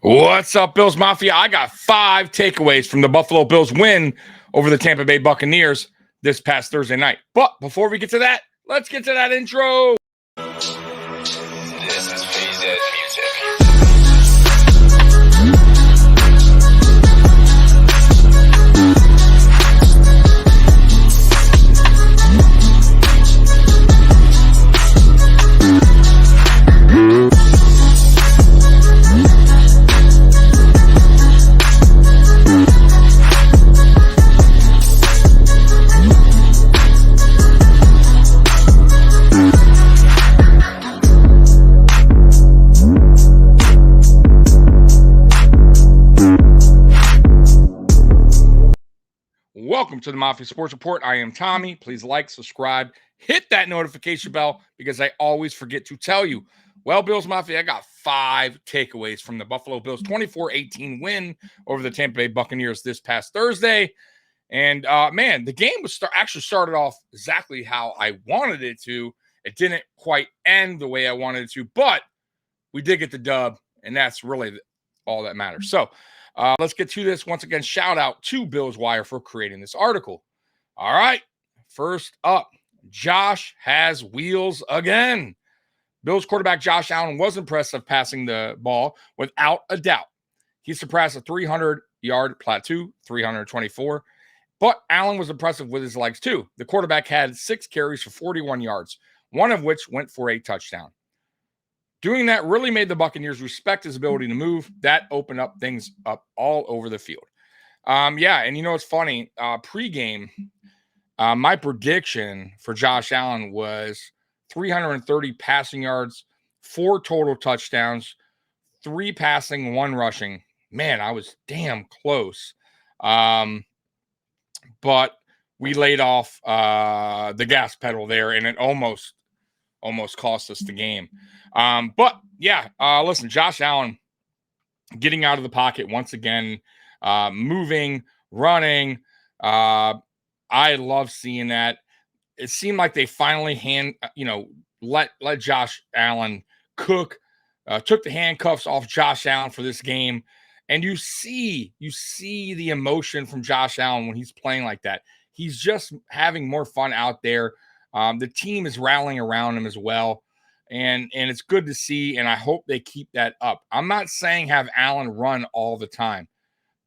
What's up, Bills Mafia? I got 5 takeaways from the Buffalo Bills win over the Tampa Bay Buccaneers this past Thursday night. But before we get to that, let's get to that intro. This is VZ Music. Welcome to the Mafia Sports Report. I am Tommy. Please like, subscribe, hit that notification bell because I always forget to tell you. Well, Bills Mafia, I got 5 takeaways from the Buffalo Bills 24-18 win over the Tampa Bay Buccaneers this past Thursday. And, man, the game was actually started off exactly how I wanted it to. It didn't quite end the way I wanted it to, but we did get the dub, and that's really all that matters. So, let's get to this. Once again, shout out to Bills Wire for creating this article. All right. First up, Josh has wheels again. Bills quarterback Josh Allen was impressive passing the ball without a doubt. He surpassed a 300-yard plateau, 324. But Allen was impressive with his legs too. The quarterback had 6 carries for 41 yards, one of which went for a touchdown. Doing that really made the Buccaneers respect his ability to move. That opened up things up all over the field. Yeah, and you know what's funny? Pre-game, my prediction for Josh Allen was 330 passing yards, 4 total touchdowns, 3 passing, 1 rushing. Man, I was damn close. But we laid off the gas pedal there, and it almost cost us the game. But yeah, listen, Josh Allen getting out of the pocket once again, moving, running. I love seeing that. It seemed like they finally let Josh Allen cook, took the handcuffs off Josh Allen for this game. And you see the emotion from Josh Allen when he's playing like that. He's just having more fun out there. The team is rallying around him as well. And it's good to see, and I hope they keep that up. I'm not saying have Allen run all the time,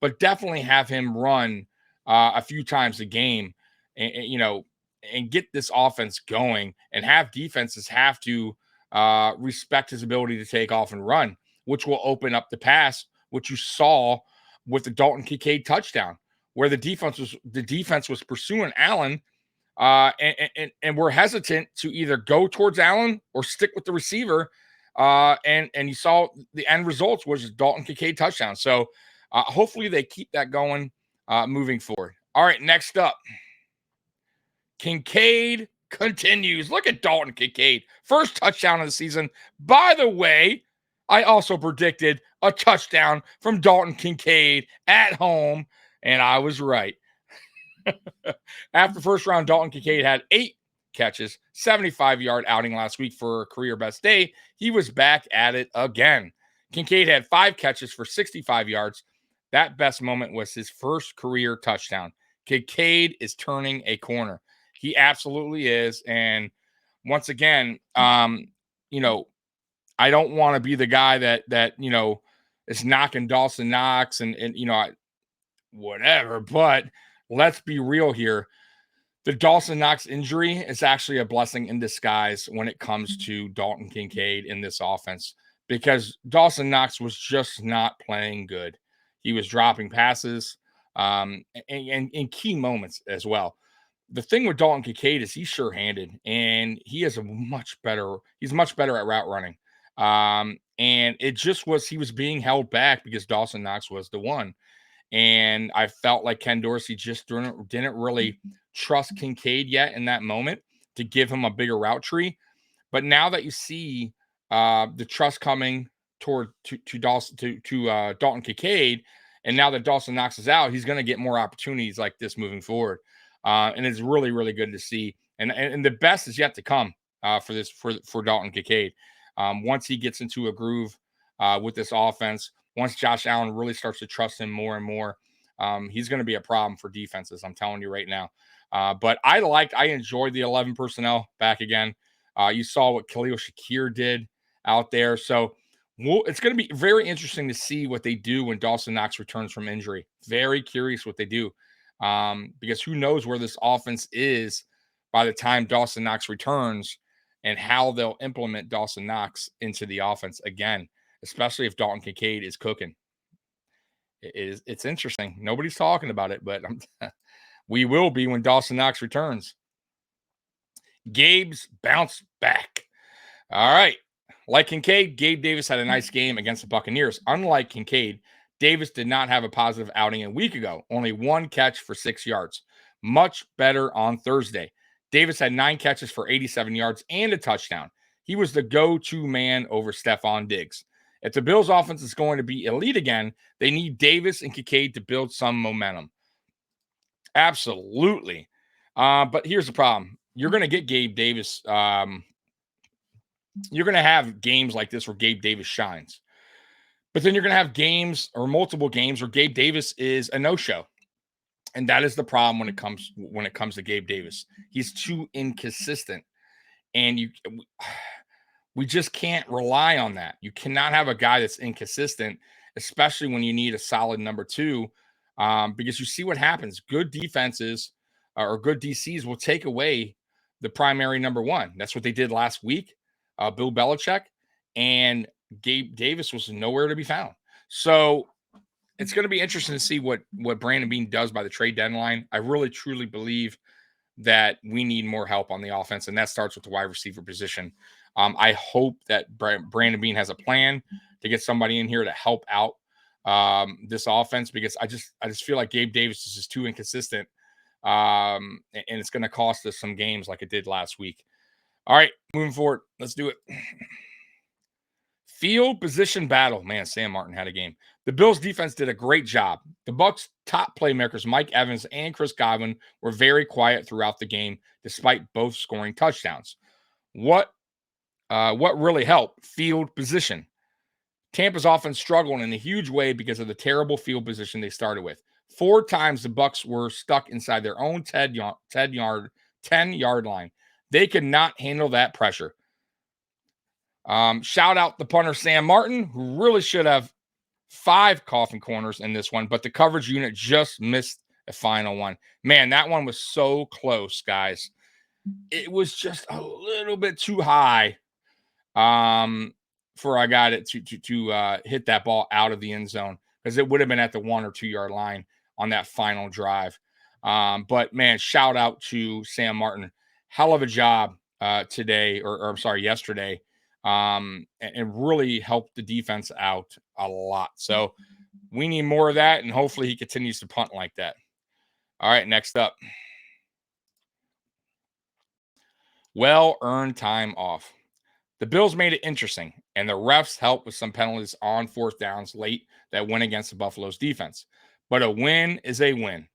but definitely have him run a few times a game, and get this offense going, and have defenses have to respect his ability to take off and run, which will open up the pass, which you saw with the Dalton Kincaid touchdown, where the defense was pursuing Allen. And we're hesitant to either go towards Allen or stick with the receiver. And you saw the end results was Dalton Kincaid touchdown. So hopefully they keep that going moving forward. All right, next up, Kincaid continues. Look at Dalton Kincaid. First touchdown of the season. By the way, I also predicted a touchdown from Dalton Kincaid at home, and I was right. After first round, Dalton Kincaid had 8 catches, 75-yard outing last week for a career best day. He was back at it again. Kincaid had 5 catches for 65 yards. That best moment was his first career touchdown. Kincaid is turning a corner. He absolutely is. And once again, I don't want to be the guy that is knocking Dawson Knox and whatever, but let's be real here. The Dawson Knox injury is actually a blessing in disguise when it comes to Dalton Kincaid in this offense, because Dawson Knox was just not playing good. He was dropping passes and in key moments as well. The thing with Dalton Kincaid is he's sure-handed, and he's much better at route running. And it just was, he was being held back because Dawson Knox was the one. And I felt like Ken Dorsey just didn't really trust Kincaid yet in that moment to give him a bigger route tree. But now that you see the trust coming toward Dalton Kincaid, and now that Dawson Knox is out, he's going to get more opportunities like this moving forward. And it's really, really good to see. And the best is yet to come for Dalton Kincaid. Once he gets into a groove with this offense, once Josh Allen really starts to trust him more and more, he's going to be a problem for defenses. I'm telling you right now. But I enjoyed the 11 personnel back again. You saw what Khalil Shakir did out there. So it's going to be very interesting to see what they do when Dawson Knox returns from injury. Very curious what they do, because who knows where this offense is by the time Dawson Knox returns and how they'll implement Dawson Knox into the offense again, especially if Dalton Kincaid is cooking. It's interesting. Nobody's talking about it, but we will be when Dawson Knox returns. Gabe's bounce back. All right. Like Kincaid, Gabe Davis had a nice game against the Buccaneers. Unlike Kincaid, Davis did not have a positive outing a week ago. Only one catch for 6 yards. Much better on Thursday. Davis had 9 catches for 87 yards and a touchdown. He was the go-to man over Stephon Diggs. If the Bills' offense is going to be elite again, they need Davis and Kincaid to build some momentum. Absolutely. But here's the problem. You're going to get Gabe Davis. You're going to have games like this where Gabe Davis shines. But then you're going to have games or multiple games where Gabe Davis is a no-show. And that is the problem when it comes to Gabe Davis. He's too inconsistent. And we just can't rely on that. You cannot have a guy that's inconsistent, especially when you need a solid number 2, because you see what happens. Good defenses or good DCs will take away the primary number 1. That's what they did last week. Bill Belichick, and Gabe Davis was nowhere to be found. So it's going to be interesting to see what Brandon Beane does by the trade deadline. I really, truly believe that we need more help on the offense, and that starts with the wide receiver position. I hope that Brandon Beane has a plan to get somebody in here to help out this offense, because I just feel like Gabe Davis is just too inconsistent, and it's going to cost us some games like it did last week. All right, moving forward. Let's do it. Field position battle. Man, Sam Martin had a game. The Bills defense did a great job. The Bucs' top playmakers, Mike Evans and Chris Godwin, were very quiet throughout the game, despite both scoring touchdowns. What really helped? Field position. Tampa's offense struggled in a huge way because of the terrible field position they started with. 4 times the Bucs were stuck inside their own 10-yard line. They could not handle that pressure. Shout out the punter, Sam Martin, who really should have 5 coffin corners in this one, but the coverage unit just missed the final one. Man, that one was so close, guys. It was just a little bit too high for I got it to hit that ball out of the end zone, because it would have been at the 1 or 2 yard line on that final drive. But man, shout out to Sam Martin. Hell of a job today, or I'm sorry, yesterday, and really helped the defense out a lot. So we need more of that, and hopefully he continues to punt like that. All right, next up. Well-earned time off. The Bills made it interesting, and the refs helped with some penalties on 4th downs late that went against the Buffalo's defense. But a win is a win,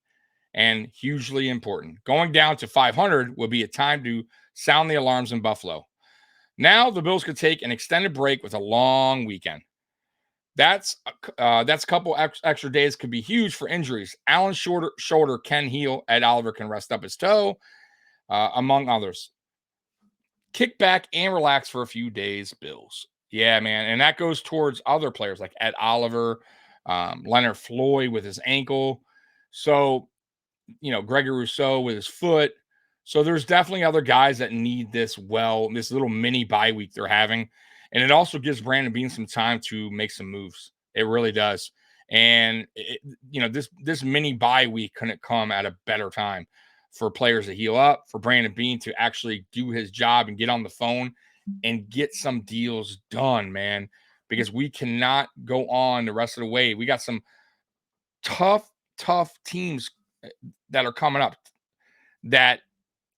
and hugely important. Going down to 500 will be a time to sound the alarms in Buffalo. Now the Bills could take an extended break with a long weekend. That's a couple extra days could be huge for injuries. Allen's shoulder can heal. Ed Oliver can rest up his toe, among others. Kick back and relax for a few days, Bills. Yeah, man. And that goes towards other players like Ed Oliver, Leonard Floyd with his ankle. So, Gregory Rousseau with his foot. So there's definitely other guys that need this little mini bye week they're having. And it also gives Brandon Beane some time to make some moves. It really does. And, this mini bye week couldn't come at a better time for players to heal up, for Brandon Beane to actually do his job and get on the phone and get some deals done, man, because we cannot go on the rest of the way. We got some tough teams that are coming up that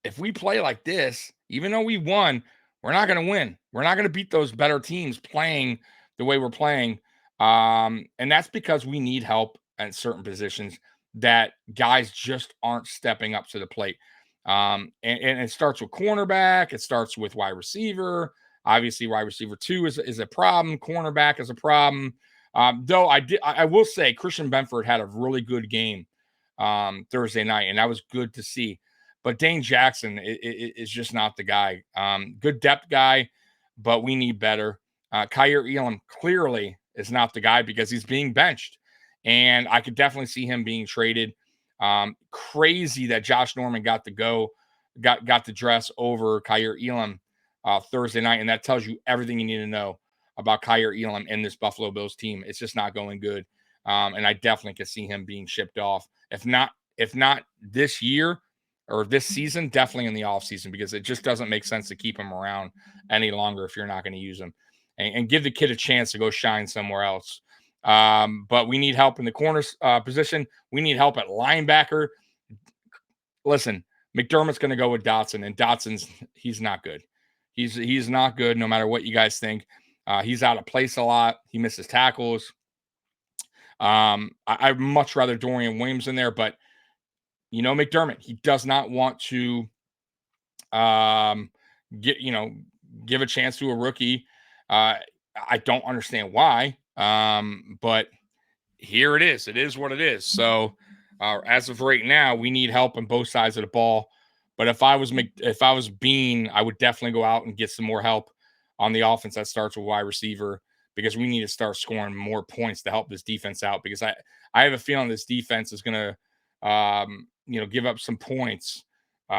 if we play like this, even though we won, we're not going to win. We're not going to beat those better teams playing the way we're playing. And that's because we need help at certain positions that guys just aren't stepping up to the plate. And it starts with cornerback. It starts with wide receiver. Obviously, wide receiver 2 is a problem. Cornerback is a problem. Though I will say Christian Benford had a really good game Thursday night, and that was good to see. But Dane Jackson is just not the guy. Good depth guy, but we need better. Kyer Elam clearly is not the guy because he's being benched, and I could definitely see him being traded. Crazy that Josh Norman got the dress over Kyer Elam Thursday night, and that tells you everything you need to know about Kyer Elam and this Buffalo Bills team. It's just not going good, and I definitely could see him being shipped off. If not this year or this season, definitely in the offseason, because it just doesn't make sense to keep him around any longer if you're not going to use him, and give the kid a chance to go shine somewhere else. But we need help in the corner position. We need help at linebacker. Listen, McDermott's going to go with Dotson, and he's not good. He's not good no matter what you guys think. He's out of place a lot. He misses tackles. I'd much rather Dorian Williams in there, but McDermott, he does not want to give a chance to a rookie. I don't understand why. But here it is. It is what it is. So as of right now, we need help on both sides of the ball. But if I was Bean, I would definitely go out and get some more help on the offense that starts with wide receiver, because we need to start scoring more points to help this defense out, because I have a feeling this defense is going to give up some points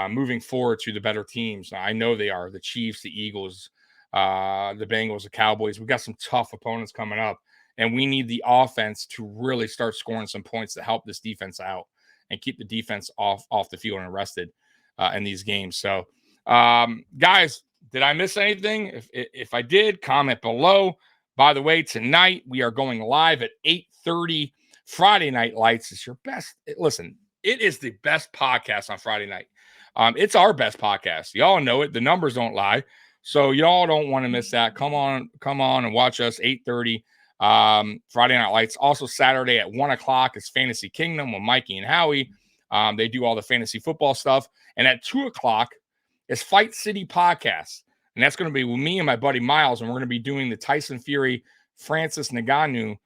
moving forward to the better teams. I know they are. The Chiefs, the Eagles, the Bengals, the Cowboys. We've got some tough opponents coming up, and we need the offense to really start scoring some points to help this defense out and keep the defense off the field and rested in these games. So, guys, did I miss anything? If I did, comment below. By the way, tonight we are going live at 8:30. Friday Night Lights is your best. Listen, it is the best podcast on Friday night. It's our best podcast. Y'all know it. The numbers don't lie. So y'all don't want to miss that. Come on and watch us 8:30. Friday Night Lights. Also Saturday at 1:00 is Fantasy Kingdom with Mikey and Howie. They do all the fantasy football stuff. And at 2:00 is Fight City Podcast. And that's going to be with me and my buddy Miles. And we're going to be doing the Tyson Fury, Francis Ngannou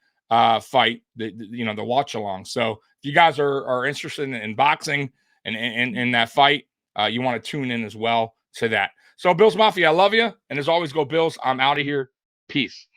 fight, the watch along. So if you guys are interested in boxing and in that fight, you want to tune in as well to that. So Bills Mafia, I love you. And as always, go Bills. I'm out of here. Peace.